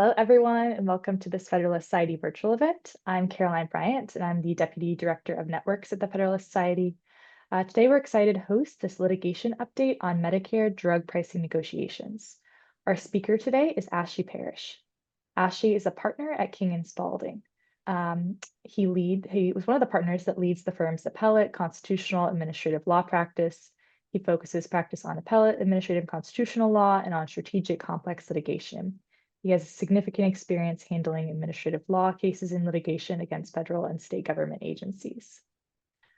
Hello, everyone, and welcome to this Federalist Society virtual event. I'm Caroline Bryant, and I'm the Deputy Director of Networks at the Federalist Society. Today, we're excited to host this litigation update on Medicare drug pricing negotiations. Our speaker today is Ashley Parrish. Ashley is a partner at King Spalding. He was one of the partners that leads the firm's appellate, constitutional, administrative law practice. He focuses practice on appellate, administrative, constitutional law, and on strategic complex litigation. He has significant experience handling administrative law cases in litigation against federal and state government agencies.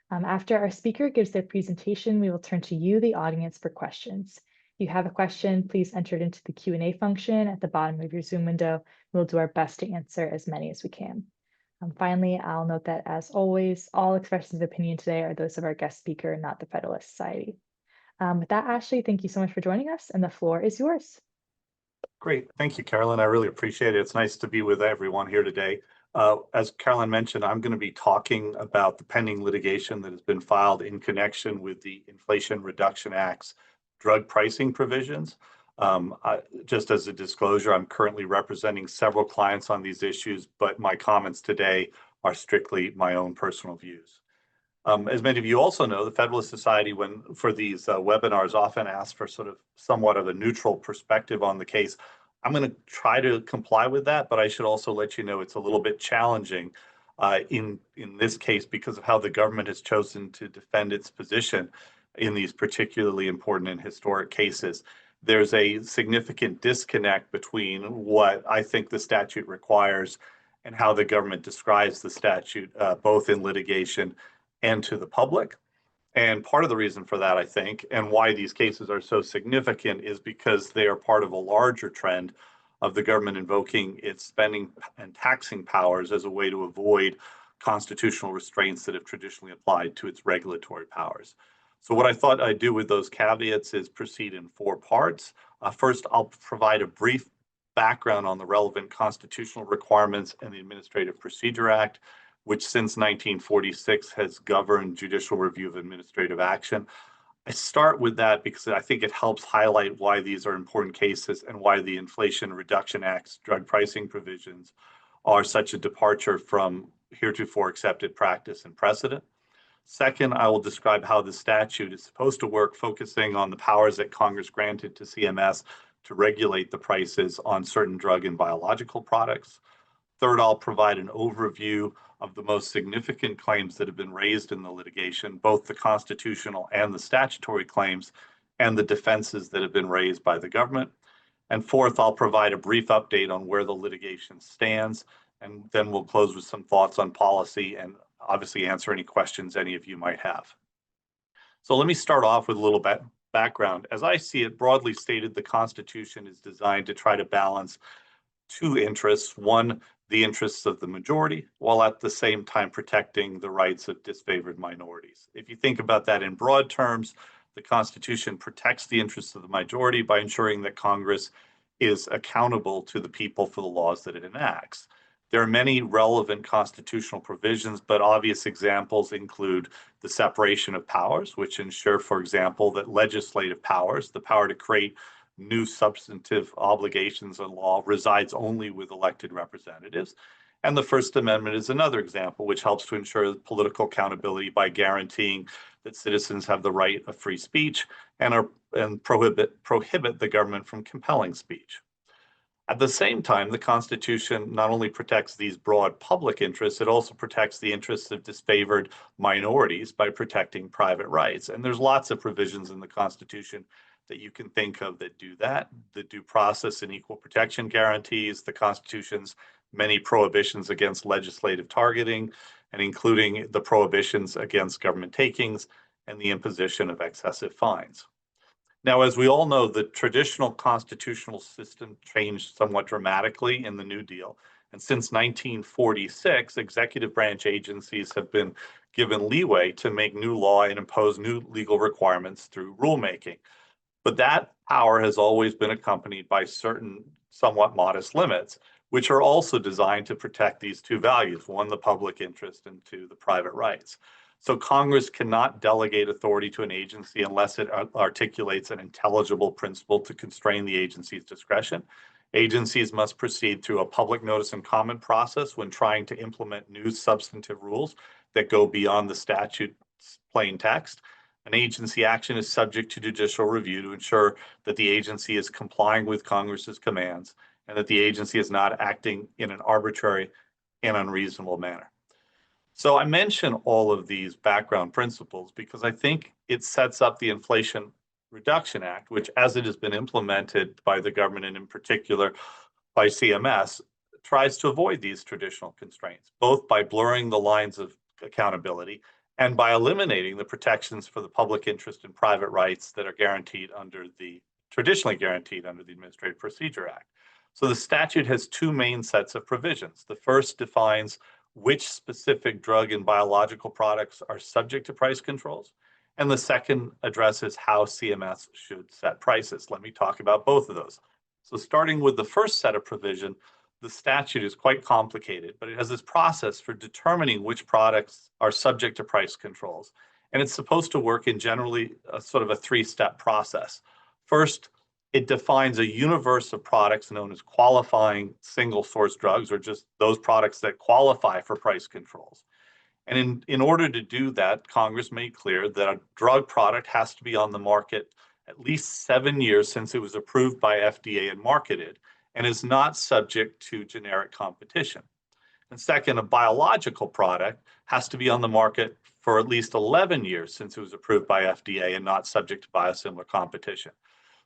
After our speaker gives their presentation, we will turn to you, the audience, for questions. If you have a question, please enter it into the Q&A function at the bottom of your Zoom window. We'll do our best to answer as many as we can. Finally, I'll note that, as always, all expressions of opinion today are those of our guest speaker, not the Federalist Society. With that, Ashley, thank you so much for joining us, and the floor is yours. Great. Thank you, Carolyn. I really appreciate it. It's nice to be with everyone here today. As Carolyn mentioned, I'm going to be talking about the pending litigation that has been filed in connection with the Inflation Reduction Act's drug pricing provisions. Just as a disclosure, I'm currently representing several clients on these issues, but my comments today are strictly my own personal views. As many of you also know, the Federalist Society, for these webinars, often asks for somewhat of a neutral perspective on the case. I'm going to try to comply with that, but I should also let you know it's a little bit challenging in this case because of how the government has chosen to defend its position in these particularly important and historic cases. There's a significant disconnect between what I think the statute requires and how the government describes the statute, both in litigation and to the public. And part of the reason for that, I think, and why these cases are so significant is because they are part of a larger trend of the government invoking its spending and taxing powers as a way to avoid constitutional restraints that have traditionally applied to its regulatory powers. So what I thought I'd do with those caveats is proceed in four parts. First, I'll provide a brief background on the relevant constitutional requirements and the Administrative Procedure Act, which since 1946 has governed judicial review of administrative action. I start with that because I think it helps highlight why these are important cases and why the Inflation Reduction Act's drug pricing provisions are such a departure from heretofore accepted practice and precedent. Second, I will describe how the statute is supposed to work, focusing on the powers that Congress granted to CMS to regulate the prices on certain drug and biological products. Third, I'll provide an overview of the most significant claims that have been raised in the litigation, both the constitutional and the statutory claims, and the defenses that have been raised by the government. And fourth, I'll provide a brief update on where the litigation stands, and then we'll close with some thoughts on policy and obviously answer any questions any of you might have. So let me start off with a little bit background. As I see it, broadly stated, the Constitution is designed to try to balance two interests. One, the interests of the majority, while at the same time protecting the rights of disfavored minorities. If you think about that in broad terms, the Constitution protects the interests of the majority by ensuring that Congress is accountable to the people for the laws that it enacts. There are many relevant constitutional provisions, but obvious examples include the separation of powers, which ensure, for example, that legislative powers, the power to create new substantive obligations in law, resides only with elected representatives. And the First Amendment is another example, which helps to ensure political accountability by guaranteeing that citizens have the right of free speech and prohibit the government from compelling speech. At the same time, the Constitution not only protects these broad public interests, it also protects the interests of disfavored minorities by protecting private rights. And there's lots of provisions in the Constitution that you can think of that do that. The due process and equal protection guarantees, the Constitution's many prohibitions against legislative targeting, and including the prohibitions against government takings and the imposition of excessive fines. Now, as we all know, the traditional constitutional system changed somewhat dramatically in the New Deal. And since 1946, executive branch agencies have been given leeway to make new law and impose new legal requirements through rulemaking. But that power has always been accompanied by certain somewhat modest limits, which are also designed to protect these two values, one, the public interest, and two, the private rights. So Congress cannot delegate authority to an agency unless it articulates an intelligible principle to constrain the agency's discretion. Agencies must proceed through a public notice and comment process when trying to implement new substantive rules that go beyond the statute's plain text. An agency action is subject to judicial review to ensure that the agency is complying with Congress's commands and that the agency is not acting in an arbitrary and unreasonable manner. So I mention all of these background principles because I think it sets up the Inflation Reduction Act, which, as it has been implemented by the government and in particular by CMS, tries to avoid these traditional constraints, both by blurring the lines of accountability and by eliminating the protections for the public interest and private rights that are traditionally guaranteed under the Administrative Procedure Act. So the statute has two main sets of provisions. The first defines which specific drug and biological products are subject to price controls, and the second addresses how CMS should set prices. Let me talk about both of those. So starting with the first set of provision, the statute is quite complicated, but it has this process for determining which products are subject to price controls. And it's supposed to work in generally sort of a three-step process. First, it defines a universe of products known as qualifying single source drugs, or just those products that qualify for price controls. And in order to do that, Congress made clear that a drug product has to be on the market at least 7 years since it was approved by FDA and marketed, and is not subject to generic competition. And second, a biological product has to be on the market for at least 11 years since it was approved by FDA and not subject to biosimilar competition.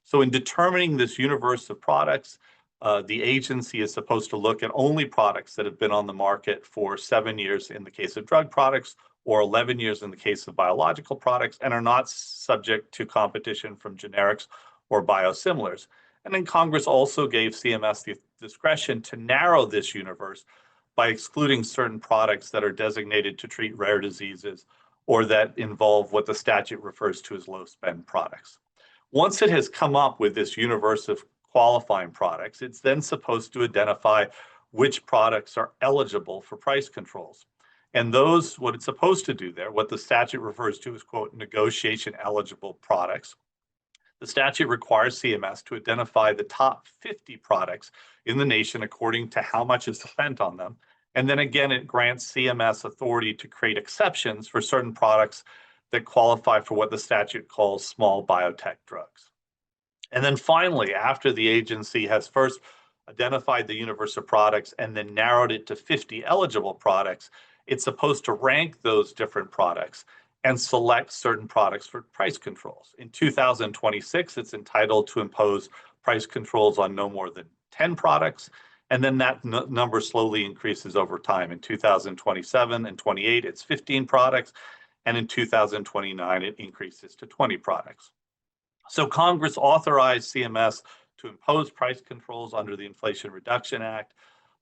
So in determining this universe of products, the agency is supposed to look at only products that have been on the market for 7 years in the case of drug products, or 11 years in the case of biological products, and are not subject to competition from generics or biosimilars. And then Congress also gave CMS the discretion to narrow this universe by excluding certain products that are designated to treat rare diseases or that involve what the statute refers to as low-spend products. Once it has come up with this universe of qualifying products, it's then supposed to identify which products are eligible for price controls. And those, what it's supposed to do there, what the statute refers to as, quote, negotiation eligible products, the statute requires CMS to identify the top 50 products in the nation according to how much is spent on them. And then again, it grants CMS authority to create exceptions for certain products that qualify for what the statute calls small biotech drugs. And then finally, after the agency has first identified the universe of products and then narrowed it to 50 eligible products, it's supposed to rank those different products and select certain products for price controls. In 2026, it's entitled to impose price controls on no more than 10 products, and then that number slowly increases over time. In 2027 and 28, it's 15 products, and in 2029, it increases to 20 products. So Congress authorized CMS to impose price controls under the Inflation Reduction Act,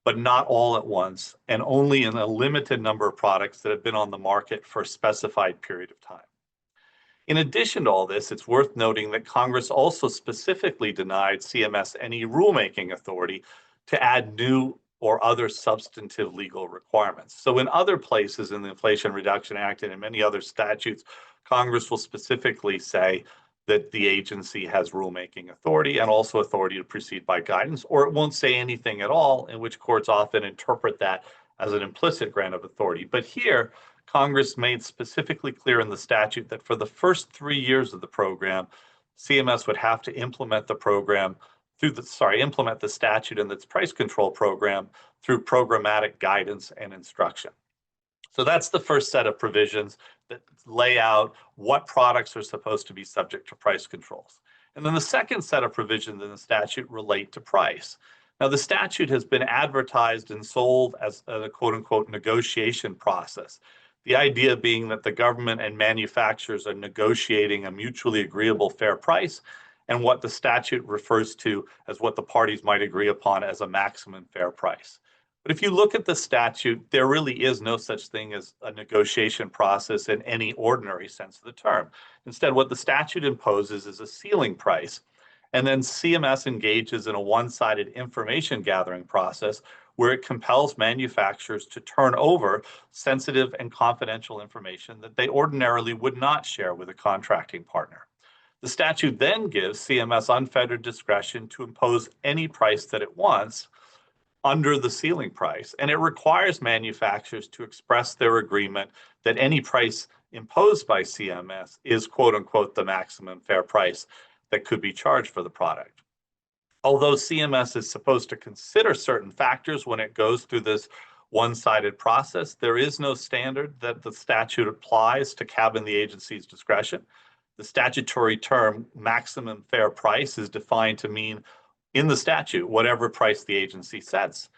but not all at once, and only in a limited number of products that have been on the market for a specified period of time. In addition to all this, it's worth noting that Congress also specifically denied CMS any rulemaking authority to add new or other substantive legal requirements. So in other places in the Inflation Reduction Act and in many other statutes, Congress will specifically say that the agency has rulemaking authority and also authority to proceed by guidance, or it won't say anything at all, in which courts often interpret that as an implicit grant of authority. But here, Congress made specifically clear in the statute that for the first 3 years of the program, CMS would have to implement the program implement the statute and its price control program through programmatic guidance and instruction. So that's the first set of provisions that lay out what products are supposed to be subject to price controls. And then the second set of provisions in the statute relate to price. Now, the statute has been advertised and sold as a quote unquote negotiation process. The idea being that the government and manufacturers are negotiating a mutually agreeable fair price, and what the statute refers to as what the parties might agree upon as a maximum fair price. But if you look at the statute, there really is no such thing as a negotiation process in any ordinary sense of the term. Instead, what the statute imposes is a ceiling price, and then CMS engages in a one-sided information gathering process where it compels manufacturers to turn over sensitive and confidential information that they ordinarily would not share with a contracting partner. The statute then gives CMS unfettered discretion to impose any price that it wants under the ceiling price, and it requires manufacturers to express their agreement that any price imposed by CMS is quote unquote the maximum fair price that could be charged for the product. Although CMS is supposed to consider certain factors when it goes through this one-sided process, there is no standard that the statute applies to cabin the agency's discretion. The statutory term maximum fair price is defined to mean in the statute, whatever price the agency sets.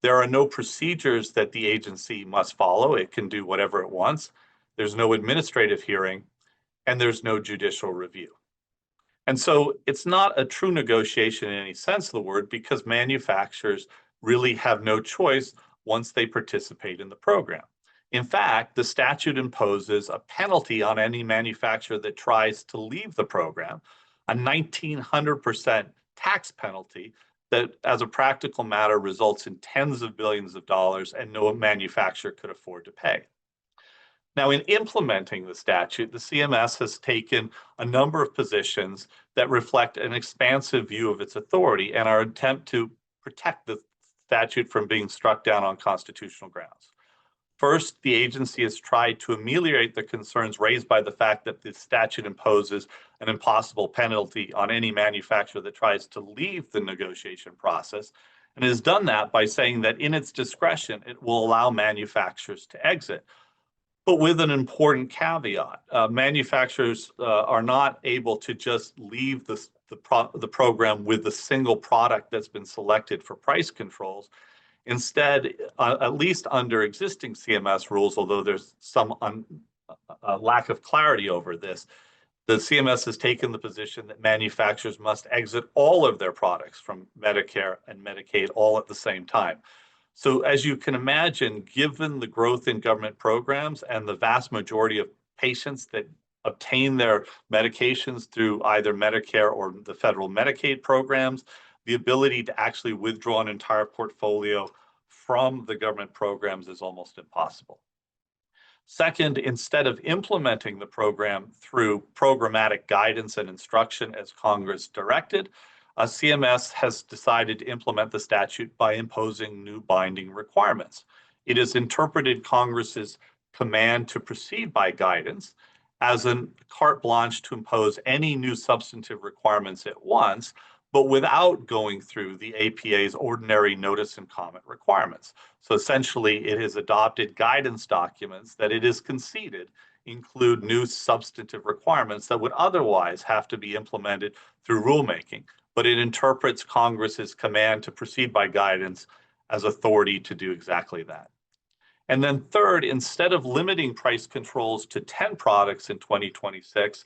There are no procedures that the agency must follow. It can do whatever it wants. There's no administrative hearing, and there's no judicial review. And so it's not a true negotiation in any sense of the word because manufacturers really have no choice once they participate in the program. In fact, the statute imposes a penalty on any manufacturer that tries to leave the program, a 1,900% tax penalty that, as a practical matter, results in tens of billions of dollars and no manufacturer could afford to pay. Now, in implementing the statute, the CMS has taken a number of positions that reflect an expansive view of its authority and our attempt to protect the statute from being struck down on constitutional grounds. First, the agency has tried to ameliorate the concerns raised by the fact that the statute imposes an impossible penalty on any manufacturer that tries to leave the negotiation process, and has done that by saying that in its discretion, it will allow manufacturers to exit. But with an important caveat, manufacturers are not able to just leave the program with the single product that's been selected for price controls. Instead, at least under existing CMS rules, although there's some lack of clarity over this, the CMS has taken the position that manufacturers must exit all of their products from Medicare and Medicaid all at the same time. So as you can imagine, given the growth in government programs and the vast majority of patients that obtain their medications through either Medicare or the federal Medicaid programs, the ability to actually withdraw an entire portfolio from the government programs is almost impossible. Second, instead of implementing the program through programmatic guidance and instruction as Congress directed, CMS has decided to implement the statute by imposing new binding requirements. It has interpreted Congress's command to proceed by guidance as a carte blanche to impose any new substantive requirements at once, but without going through the APA's ordinary notice and comment requirements. So essentially, it has adopted guidance documents that it has conceded include new substantive requirements that would otherwise have to be implemented through rulemaking, but it interprets Congress's command to proceed by guidance as authority to do exactly that. And then third, instead of limiting price controls to 10 products in 2026,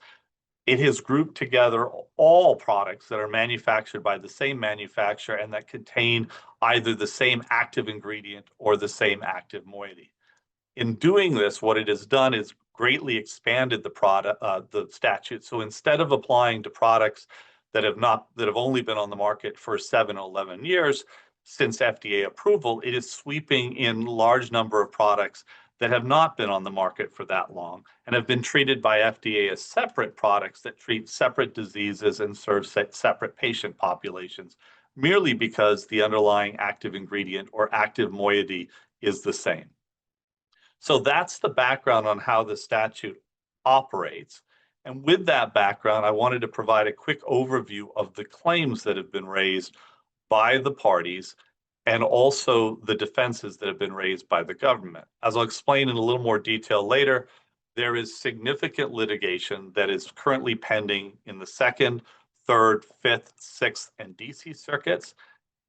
it has grouped together all products that are manufactured by the same manufacturer and that contain either the same active ingredient or the same active moiety. In doing this, what it has done is greatly expanded the statute. So instead of applying to products that have only been on the market for 7 or 11 years since FDA approval, it is sweeping in large number of products that have not been on the market for that long and have been treated by FDA as separate products that treat separate diseases and serve separate patient populations, merely because the underlying active ingredient or active moiety is the same. So that's the background on how the statute operates. And with that background, I wanted to provide a quick overview of the claims that have been raised by the parties and also the defenses that have been raised by the government. As I'll explain in a little more detail later, there is significant litigation that is currently pending in the 2nd, 3rd, 5th, 6th, and DC circuits.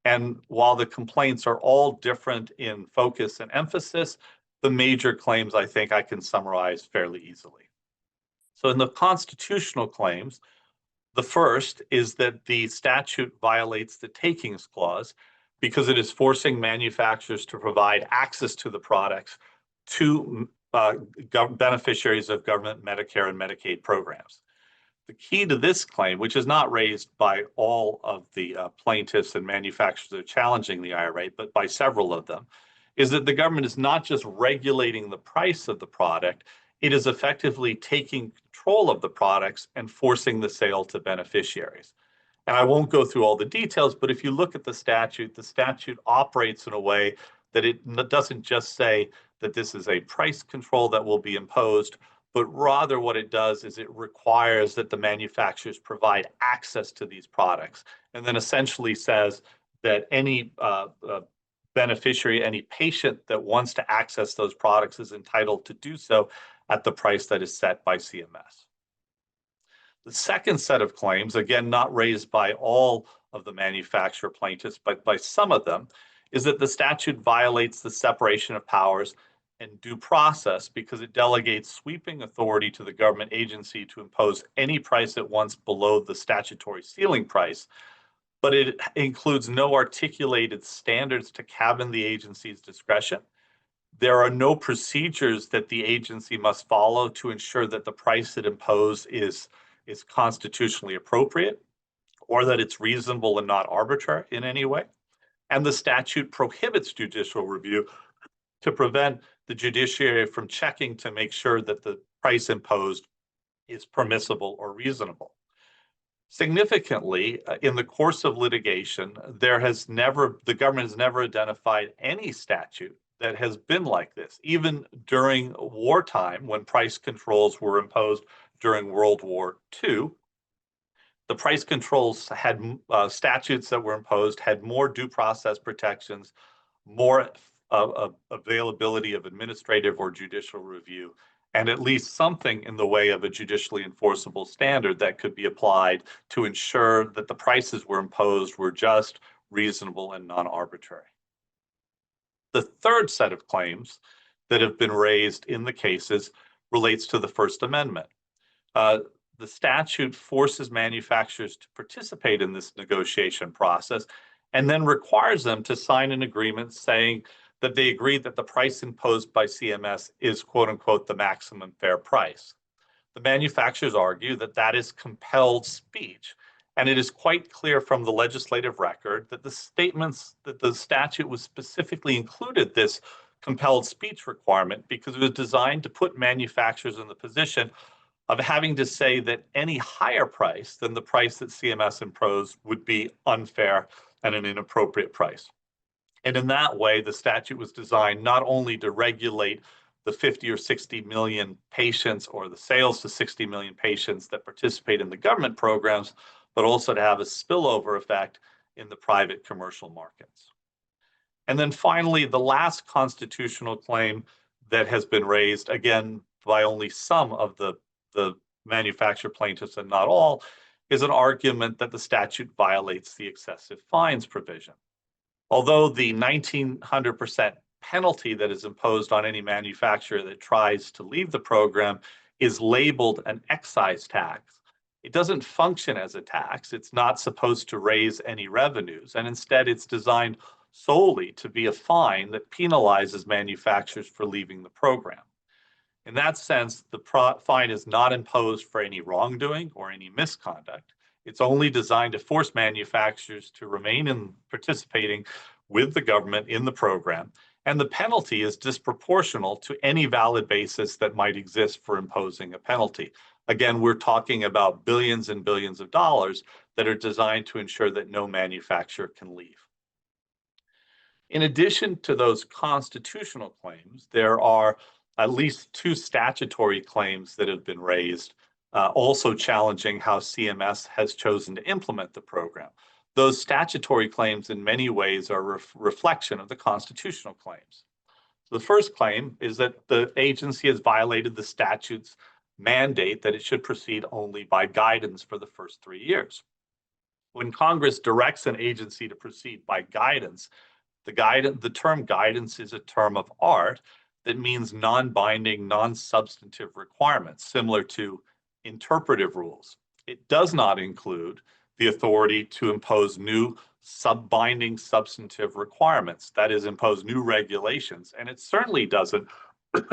And while the complaints are all different in focus and emphasis, the major claims I think I can summarize fairly easily. So in the constitutional claims, the first is that the statute violates the takings clause because it is forcing manufacturers to provide access to the products to beneficiaries of government Medicare and Medicaid programs. The key to this claim, which is not raised by all of the plaintiffs and manufacturers that are challenging the IRA, but by several of them, is that the government is not just regulating the price of the product, it is effectively taking control of the products and forcing the sale to beneficiaries. And I won't go through all the details, but if you look at the statute operates in a way that it doesn't just say that this is a price control that will be imposed, but rather what it does is it requires that the manufacturers provide access to these products, and then essentially says that any beneficiary, any patient that wants to access those products is entitled to do so at the price that is set by CMS. The second set of claims, again, not raised by all of the manufacturer plaintiffs, but by some of them, is that the statute violates the separation of powers and due process because it delegates sweeping authority to the government agency to impose any price it wants below the statutory ceiling price, but it includes no articulated standards to cabin the agency's discretion. There are no procedures that the agency must follow to ensure that the price it imposed is constitutionally appropriate or that it's reasonable and not arbitrary in any way. And the statute prohibits judicial review to prevent the judiciary from checking to make sure that the price imposed is permissible or reasonable. Significantly, in the course of litigation, the government has never identified any statute that has been like this. Even during wartime, when price controls were imposed during World War II, the price controls had statutes that were imposed, had more due process protections, more availability of administrative or judicial review, and at least something in the way of a judicially enforceable standard that could be applied to ensure that the prices were imposed were just, reasonable, and non-arbitrary. The third set of claims that have been raised in the cases relates to the First Amendment. The statute forces manufacturers to participate in this negotiation process and then requires them to sign an agreement saying that they agree that the price imposed by CMS is, quote unquote, the maximum fair price. The manufacturers argue that that is compelled speech. And it is quite clear from the legislative record that the statements that the statute was specifically included this compelled speech requirement because it was designed to put manufacturers in the position of having to say that any higher price than the price that CMS imposed would be unfair and an inappropriate price. And in that way, the statute was designed not only to regulate the 50 or 60 million patients or the sales to 60 million patients that participate in the government programs, but also to have a spillover effect in the private commercial markets. And then finally, the last constitutional claim that has been raised, again, by only some of the manufacturer plaintiffs and not all, is an argument that the statute violates the excessive fines provision. Although the 1900% penalty that is imposed on any manufacturer that tries to leave the program is labeled an excise tax, it doesn't function as a tax. It's not supposed to raise any revenues, and instead it's designed solely to be a fine that penalizes manufacturers for leaving the program. In that sense, the fine is not imposed for any wrongdoing or any misconduct. It's only designed to force manufacturers to remain participating with the government in the program, and the penalty is disproportional to any valid basis that might exist for imposing a penalty. Again, we're talking about billions and billions of dollars that are designed to ensure that no manufacturer can leave. In addition to those constitutional claims, there are at least two statutory claims that have been raised, also challenging how CMS has chosen to implement the program. Those statutory claims in many ways are a reflection of the constitutional claims. So the first claim is that the agency has violated the statute's mandate that it should proceed only by guidance for the first 3 years. When Congress directs an agency to proceed by guidance, the term guidance is a term of art that means non-binding, non-substantive requirements, similar to interpretive rules. It does not include the authority to impose new sub-binding substantive requirements, that is, impose new regulations, and it certainly doesn't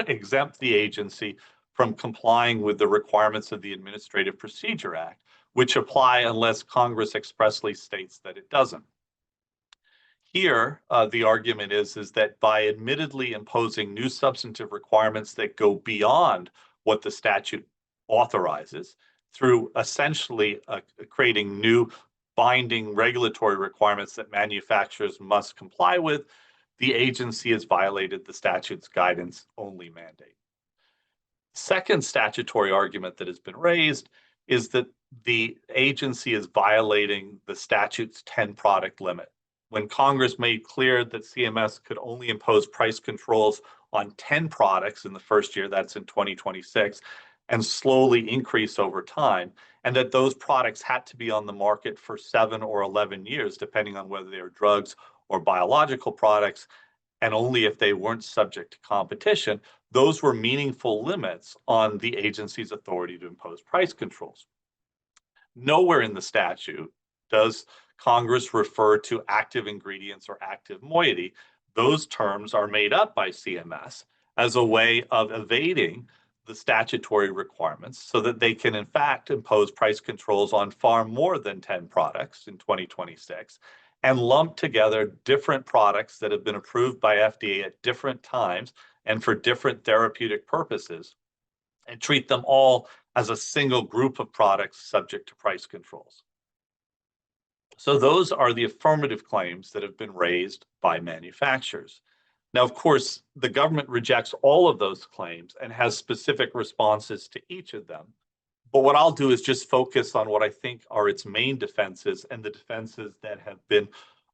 exempt the agency from complying with the requirements of the Administrative Procedure Act, which apply unless Congress expressly states that it doesn't. Here, the argument is that by admittedly imposing new substantive requirements that go beyond what the statute authorizes through essentially creating new binding regulatory requirements that manufacturers must comply with, the agency has violated the statute's guidance-only mandate. Second statutory argument that has been raised is that the agency is violating the statute's 10-product limit. When Congress made clear that CMS could only impose price controls on 10 products in the first year, that's in 2026, and slowly increase over time, and that those products had to be on the market for 7 or 11 years, depending on whether they are drugs or biological products, and only if they weren't subject to competition, those were meaningful limits on the agency's authority to impose price controls. Nowhere in the statute does Congress refer to active ingredients or active moiety. Those terms are made up by CMS as a way of evading the statutory requirements so that they can, in fact, impose price controls on far more than 10 products in 2026 and lump together different products that have been approved by FDA at different times and for different therapeutic purposes and treat them all as a single group of products subject to price controls. So those are the affirmative claims that have been raised by manufacturers. Now, of course, the government rejects all of those claims and has specific responses to each of them. But what I'll do is just focus on what I think are its main defenses and the defenses that have been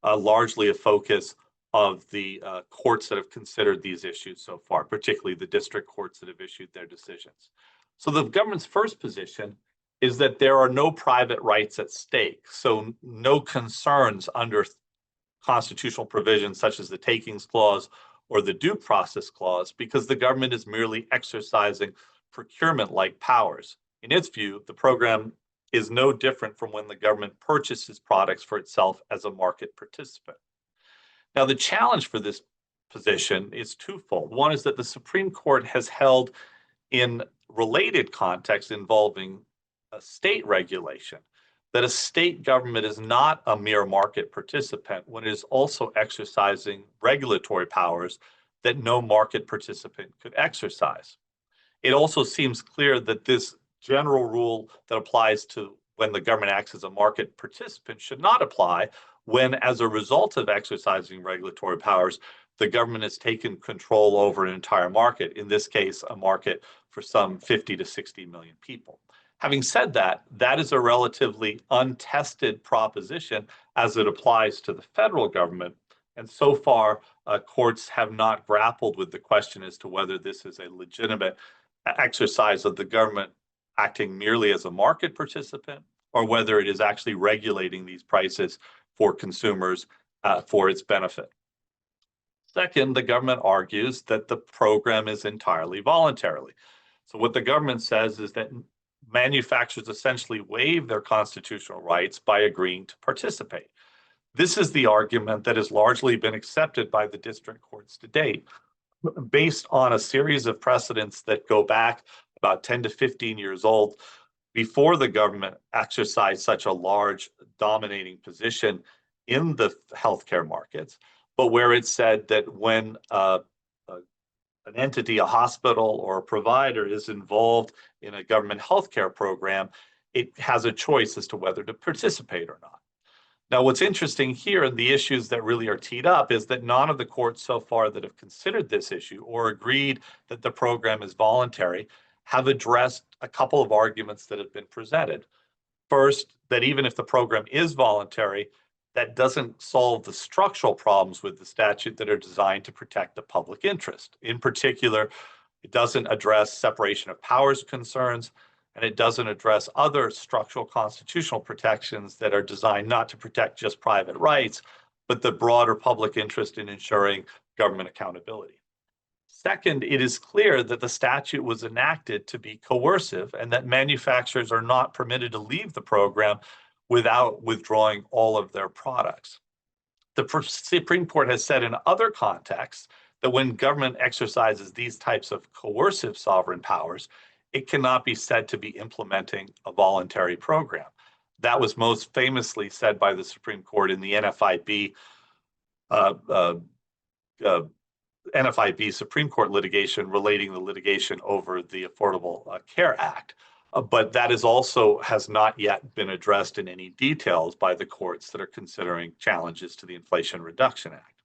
largely a focus of the courts that have considered these issues so far, particularly the district courts that have issued their decisions. So the government's first position is that there are no private rights at stake, so no concerns under constitutional provisions such as the Takings Clause or the Due Process Clause, because the government is merely exercising procurement-like powers. In its view, the program is no different from when the government purchases products for itself as a market participant. Now, the challenge for this position is twofold. One is that the Supreme Court has held in related contexts involving state regulation that a state government is not a mere market participant when it is also exercising regulatory powers that no market participant could exercise. It also seems clear that this general rule that applies to when the government acts as a market participant should not apply when, as a result of exercising regulatory powers, the government has taken control over an entire market, in this case, a market for some 50 to 60 million people. Having said that, that is a relatively untested proposition as it applies to the federal government. And so far, courts have not grappled with the question as to whether this is a legitimate exercise of the government acting merely as a market participant or whether it is actually regulating these prices for consumers for its benefit. Second, the government argues that the program is entirely voluntary. So what the government says is that manufacturers essentially waive their constitutional rights by agreeing to participate. This is the argument that has largely been accepted by the district courts to date, based on a series of precedents that go back about 10 to 15 years old, before the government exercised such a large dominating position in the healthcare markets, but where it said that when an entity, a hospital or a provider is involved in a government healthcare program, it has a choice as to whether to participate or not. Now, what's interesting here, and the issues that really are teed up, is that none of the courts so far that have considered this issue or agreed that the program is voluntary have addressed a couple of arguments that have been presented. First, that even if the program is voluntary, that doesn't solve the structural problems with the statute that are designed to protect the public interest. In particular, it doesn't address separation of powers concerns, and it doesn't address other structural constitutional protections that are designed not to protect just private rights, but the broader public interest in ensuring government accountability. Second, it is clear that the statute was enacted to be coercive and that manufacturers are not permitted to leave the program without withdrawing all of their products. The Supreme Court has said in other contexts that when government exercises these types of coercive sovereign powers, it cannot be said to be implementing a voluntary program. That was most famously said by the Supreme Court in the NFIB NFIB Supreme Court litigation relating the litigation over the Affordable Care Act. But that is also has not yet been addressed in any details by the courts that are considering challenges to the Inflation Reduction Act.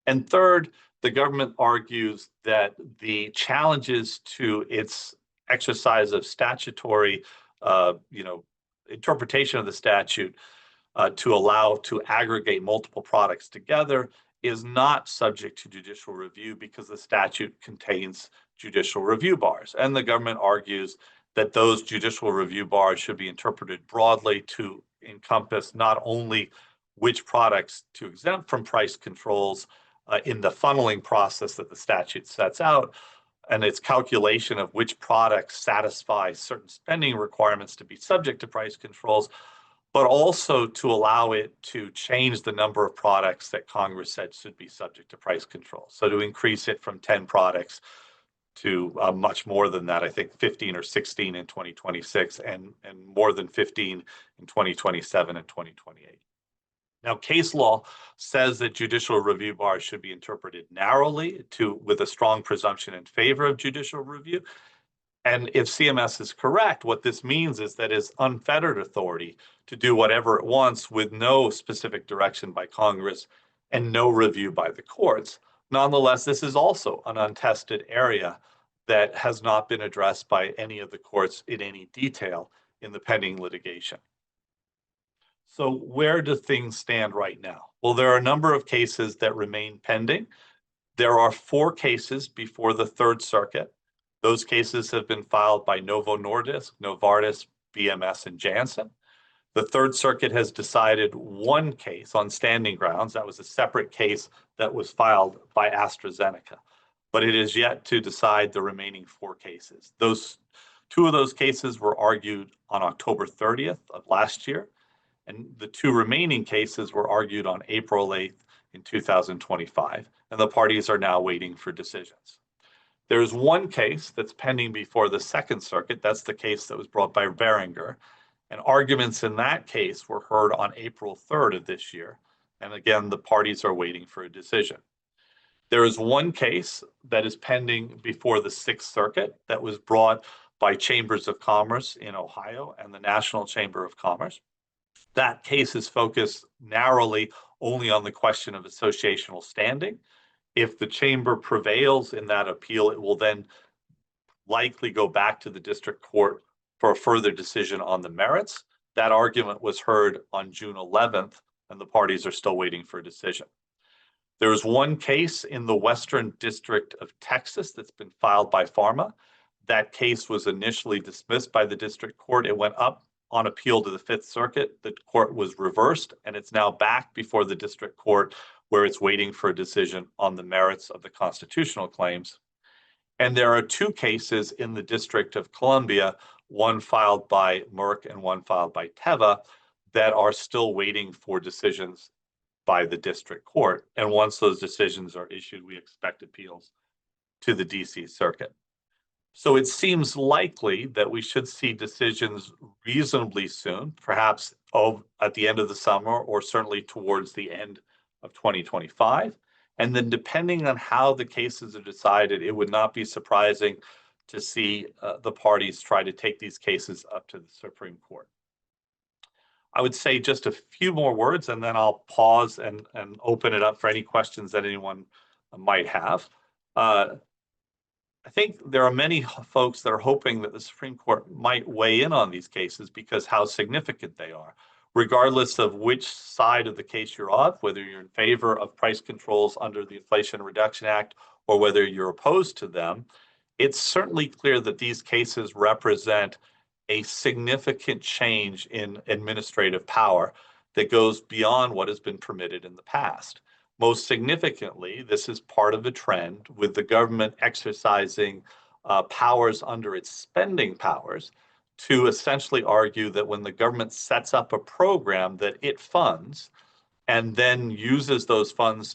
And third, the government argues that the challenges to its exercise of statutory, interpretation of the statute to allow to aggregate multiple products together is not subject to judicial review because the statute contains judicial review bars. And the government argues that those judicial review bars should be interpreted broadly to encompass not only which products to exempt from price controls in the funneling process that the statute sets out, and its calculation of which products satisfy certain spending requirements to be subject to price controls, but also to allow it to change the number of products that Congress said should be subject to price controls. So to increase it from 10 products to much more than that, I think 15 or 16 in 2026 and more than 15 in 2027 and 2028. Now, case law says that judicial review bars should be interpreted narrowly with a strong presumption in favor of judicial review. And if CMS is correct, what this means is that it's unfettered authority to do whatever it wants with no specific direction by Congress and no review by the courts. Nonetheless, this is also an untested area that has not been addressed by any of the courts in any detail in the pending litigation. So where do things stand right now? Well, there are a number of cases that remain pending. There are 4 cases before the Third Circuit. Those cases have been filed by Novo Nordisk, Novartis, BMS, and Janssen. The Third Circuit has decided 1 case on standing grounds. That was a separate case that was filed by AstraZeneca, but it is yet to decide the remaining 4 cases. 2 of those cases were argued on October 30th of last year, and the 2 remaining cases were argued on April 8th in 2025, and the parties are now waiting for decisions. There's 1 case that's pending before the Second Circuit. That's the case that was brought by Boehringer, and arguments in that case were heard on April 3rd of this year. And again, the parties are waiting for a decision. There is 1 case that is pending before the Sixth Circuit that was brought by Chambers of Commerce in Ohio and the National Chamber of Commerce. That case is focused narrowly only on the question of associational standing. If the chamber prevails in that appeal, it will then likely go back to the district court for a further decision on the merits. That argument was heard on June 11th, and the parties are still waiting for a decision. There is 1 case in the Western District of Texas that's been filed by Pharma. That case was initially dismissed by the district court. It went up on appeal to the Fifth Circuit. The court was reversed, and it's now back before the district court where it's waiting for a decision on the merits of the constitutional claims. And there are 2 cases in the District of Columbia, 1 filed by Merck and 1 filed by Teva, that are still waiting for decisions by the district court. And once those decisions are issued, we expect appeals to the DC Circuit. So it seems likely that we should see decisions reasonably soon, perhaps at the end of the summer or certainly towards the end of 2025. And then depending on how the cases are decided, it would not be surprising to see the parties try to take these cases up to the Supreme Court. I would say just a few more words, and then I'll pause and open it up for any questions that anyone might have. I think there are many folks that are hoping that the Supreme Court might weigh in on these cases because how significant they are. Regardless of which side of the case you're on, whether you're in favor of price controls under the Inflation Reduction Act or whether you're opposed to them, it's certainly clear that these cases represent a significant change in administrative power that goes beyond what has been permitted in the past. Most significantly, this is part of a trend with the government exercising powers under its spending powers to essentially argue that when the government sets up a program that it funds and then uses those funds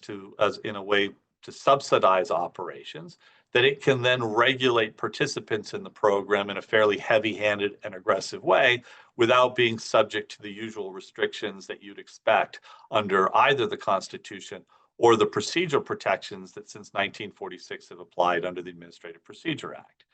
in a way to subsidize operations, that it can then regulate participants in the program in a fairly heavy-handed and aggressive way without being subject to the usual restrictions that you'd expect under either the Constitution or the procedural protections that since 1946 have applied under the Administrative Procedure Act.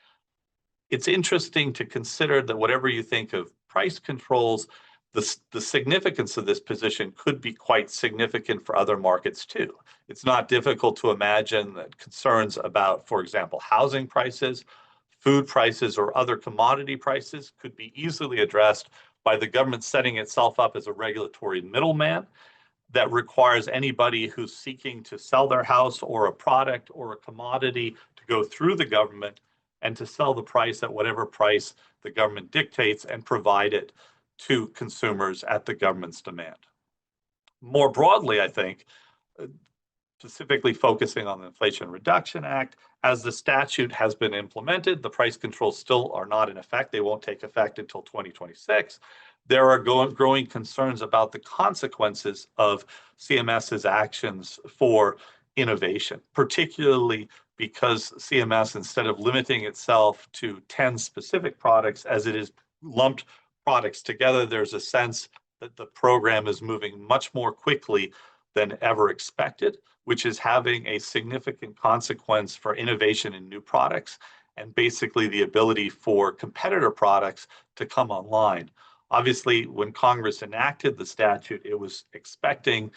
It's interesting to consider that whatever you think of price controls, the significance of this position could be quite significant for other markets too. It's not difficult to imagine that concerns about, for example, housing prices, food prices, or other commodity prices could be easily addressed by the government setting itself up as a regulatory middleman that requires anybody who's seeking to sell their house or a product or a commodity to go through the government and to sell the price at whatever price the government dictates and provide it to consumers at the government's demand. More broadly, I think, specifically focusing on the Inflation Reduction Act, as the statute has been implemented, the price controls still are not in effect. They won't take effect until 2026. There are growing concerns about the consequences of CMS's actions for innovation, particularly because CMS, instead of limiting itself to 10 specific products as it is lumped products together, there's a sense that the program is moving much more quickly than ever expected, which is having a significant consequence for innovation in new products and basically the ability for competitor products to come online. Obviously, when Congress enacted the statute, it was expecting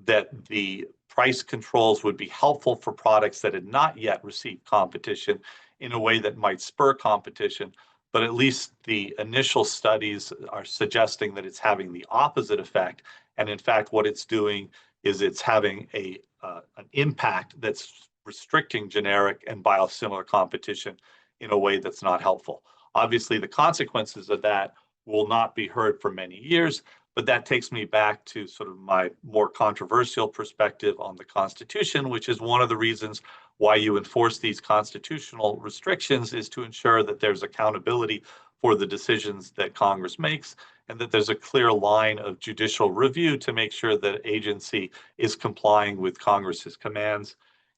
that the price controls would be helpful for products that had not yet received competition in a way that might spur competition. But at least the initial studies are suggesting that it's having the opposite effect. And in fact, what it's doing is it's having an impact that's restricting generic and biosimilar competition in a way that's not helpful. Obviously, the consequences of that will not be heard for many years, but that takes me back to sort of my more controversial perspective on the Constitution, which is one of the reasons why you enforce these constitutional restrictions is to ensure that there's accountability for the decisions that Congress makes and that there's a clear line of judicial review to make sure that agency is complying with Congress's commands.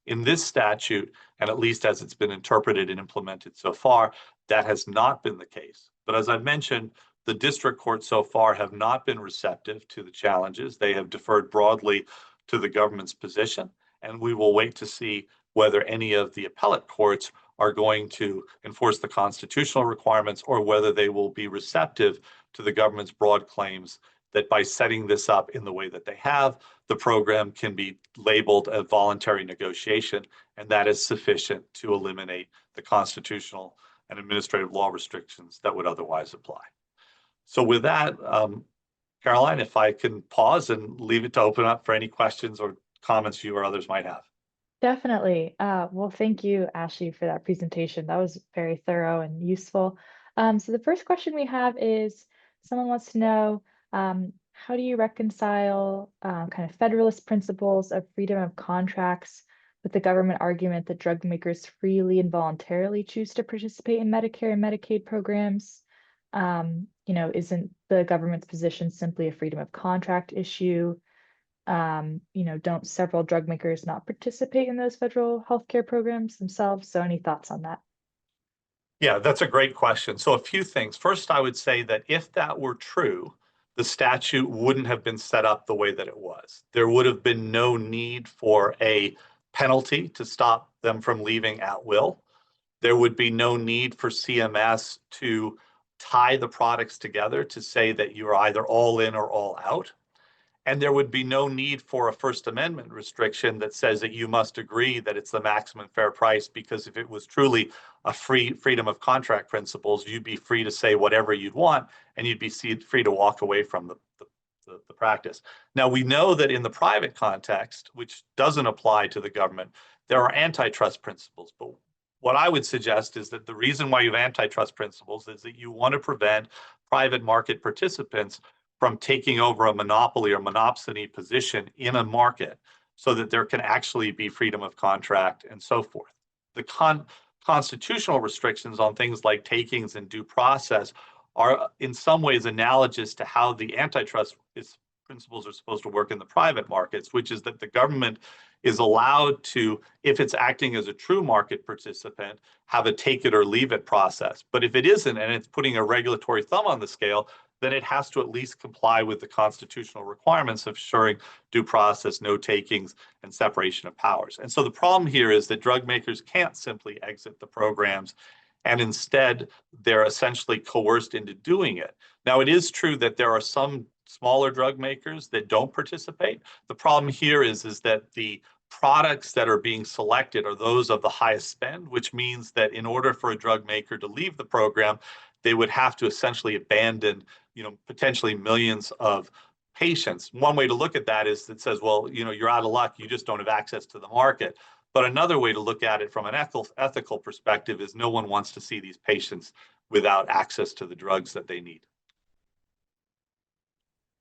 In this statute, and at least as it's been interpreted and implemented so far, that has not been the case. But as I've mentioned, the district courts so far have not been receptive to the challenges. They have deferred broadly to the government's position, and we will wait to see whether any of the appellate courts are going to enforce the constitutional requirements or whether they will be receptive to the government's broad claims that by setting this up in the way that they have, the program can be labeled a voluntary negotiation, and that is sufficient to eliminate the constitutional and administrative law restrictions that would otherwise apply. So with that, Caroline, if I can pause and leave it to open up for any questions or comments you or others might have. Definitely. Well, thank you, Ashley, for that presentation. That was very thorough and useful. So the first question we have is, someone wants to know, how do you reconcile kind of Federalist principles of freedom of contracts with the government argument that drug makers freely and voluntarily choose to participate in Medicare and Medicaid programs? Isn't the government's position simply a freedom of contract issue? Don't several drug makers not participate in those federal healthcare programs themselves? So any thoughts on that? Yeah, that's a great question. So a few things. First, I would say that if that were true, the statute wouldn't have been set up the way that it was. There would have been no need for a penalty to stop them from leaving at will. There would be no need for CMS to tie the products together to say that you're either all in or all out. And there would be no need for a First Amendment restriction that says that you must agree that it's the maximum fair price, because if it was truly a freedom of contract principles, you'd be free to say whatever you'd want, and you'd be free to walk away from the practice. Now, we know that in the private context, which doesn't apply to the government, there are antitrust principles. But what I would suggest is that the reason why you have antitrust principles is that you want to prevent private market participants from taking over a monopoly or monopsony position in a market so that there can actually be freedom of contract and so forth. The constitutional restrictions on things like takings and due process are in some ways analogous to how the antitrust principles are supposed to work in the private markets, which is that the government is allowed to, if it's acting as a true market participant, have a take it or leave it process. But if it isn't and it's putting a regulatory thumb on the scale, then it has to at least comply with the constitutional requirements of ensuring due process, no takings, and separation of powers. And so the problem here is that drug makers can't simply exit the programs, and instead they're essentially coerced into doing it. Now, it is true that there are some smaller drug makers that don't participate. The problem here is that the products that are being selected are those of the highest spend, which means that in order for a drug maker to leave the program, they would have to essentially abandon, potentially millions of patients. One way to look at that is it says, well, you're out of luck, you just don't have access to the market. But another way to look at it from an ethical perspective is no one wants to see these patients without access to the drugs that they need.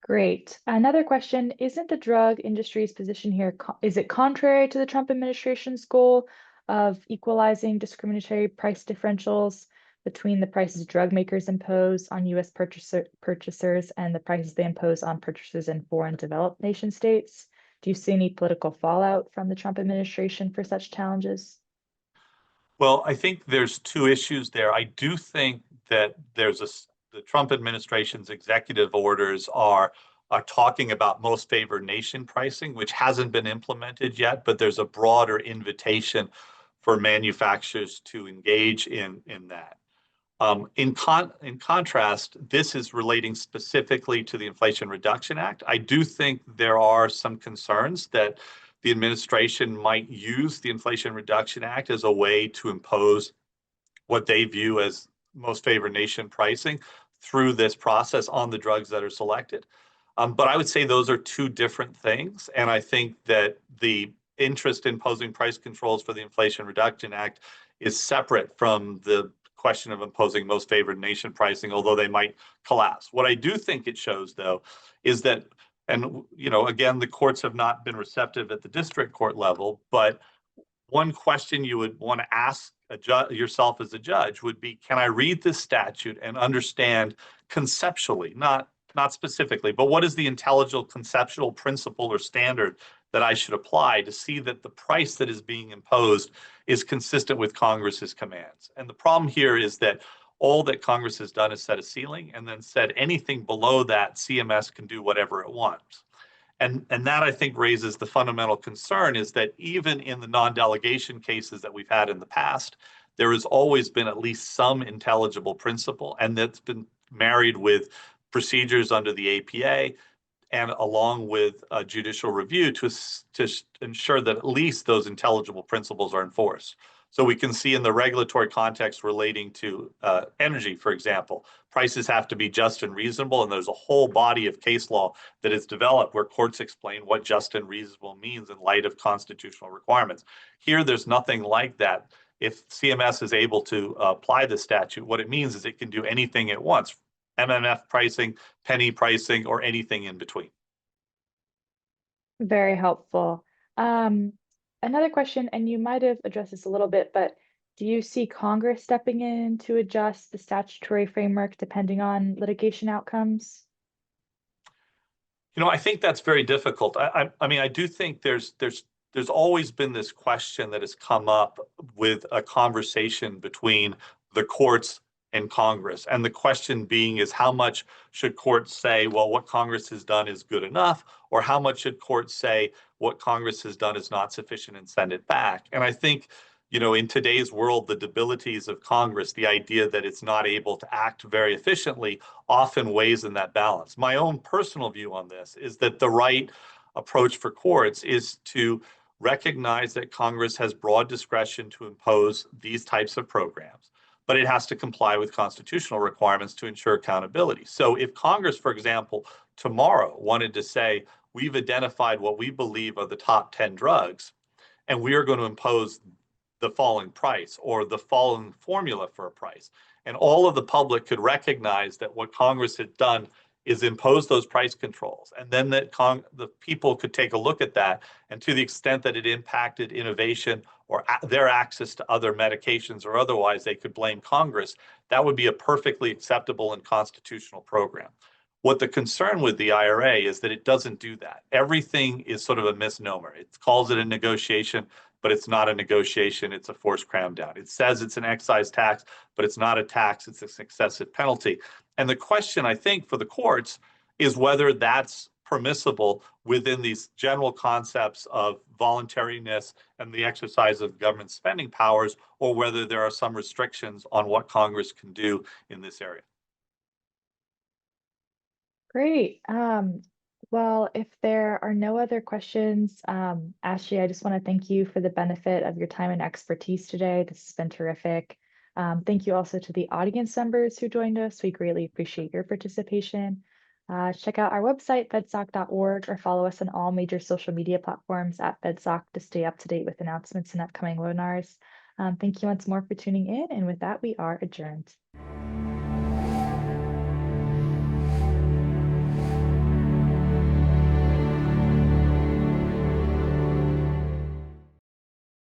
Great. Another question, isn't the drug industry's position here, is it contrary to the Trump administration's goal of equalizing discriminatory price differentials between the prices drug makers impose on U.S. purchasers and the prices they impose on purchasers in foreign developed nation states? Do you see any political fallout from the Trump administration for such challenges? Well, I think there's two issues there. I do think that the Trump administration's executive orders are talking about most favored nation pricing, which hasn't been implemented yet, but there's a broader invitation for manufacturers to engage in that. In contrast, this is relating specifically to the Inflation Reduction Act. I do think there are some concerns that the administration might use the Inflation Reduction Act as a way to impose what they view as most favored nation pricing through this process on the drugs that are selected. But I would say those are two different things. And I think that the interest in imposing price controls for the Inflation Reduction Act is separate from the question of imposing most favored nation pricing, although they might collapse. What I do think it shows, though, is that, and again, the courts have not been receptive at the district court level, but one question you would want to ask yourself as a judge would be, can I read this statute and understand conceptually, not specifically, but what is the intelligible conceptual principle or standard that I should apply to see that the price that is being imposed is consistent with Congress's commands? And the problem here is that all that Congress has done is set a ceiling and then said anything below that, CMS can do whatever it wants. And that, I think, raises the fundamental concern is that even in the non-delegation cases that we've had in the past, there has always been at least some intelligible principle, and that's been married with procedures under the APA and along with judicial review to ensure that at least those intelligible principles are enforced. So we can see in the regulatory context relating to energy, for example, prices have to be just and reasonable, and there's a whole body of case law that is developed where courts explain what just and reasonable means in light of constitutional requirements. Here, there's nothing like that. If CMS is able to apply the statute, what it means is it can do anything it wants, MMF pricing, penny pricing, or anything in between. Very helpful. Another question, and you might have addressed this a little bit, but do you see Congress stepping in to adjust the statutory framework depending on litigation outcomes? I think that's very difficult. I mean, I do think there's always been this question that has come up with a conversation between the courts and Congress. And the question being is how much should courts say, well, what Congress has done is good enough, or how much should courts say what Congress has done is not sufficient and send it back? And I think, in today's world, the debilities of Congress, the idea that it's not able to act very efficiently often weighs in that balance. My own personal view on this is that the right approach for courts is to recognize that Congress has broad discretion to impose these types of programs, but it has to comply with constitutional requirements to ensure accountability. So if Congress, for example, tomorrow wanted to say, we've identified what we believe are the top 10 drugs, and we are going to impose the following price or the following formula for a price, and all of the public could recognize that what Congress had done is impose those price controls, and then that the people could take a look at that, and to the extent that it impacted innovation or their access to other medications or otherwise, they could blame Congress. That would be a perfectly acceptable and constitutional program. What the concern with the IRA is that it doesn't do that. Everything is sort of a misnomer. It calls it a negotiation, but it's not a negotiation. It's a forced cram down. It says it's an excise tax, but it's not a tax. It's an excessive penalty. And the question, I think, for the courts is whether that's permissible within these general concepts of voluntariness and the exercise of government spending powers, or whether there are some restrictions on what Congress can do in this area. Great. Well, if there are no other questions, Ashley, I just want to thank you for the benefit of your time and expertise today. This has been terrific. Thank you also to the audience members who joined us. We greatly appreciate your participation. Check out our website, fedsoc.org, or follow us on all major social media platforms at FedSoc to stay up to date with announcements and upcoming webinars. Thank you once more for tuning in. And with that, we are adjourned.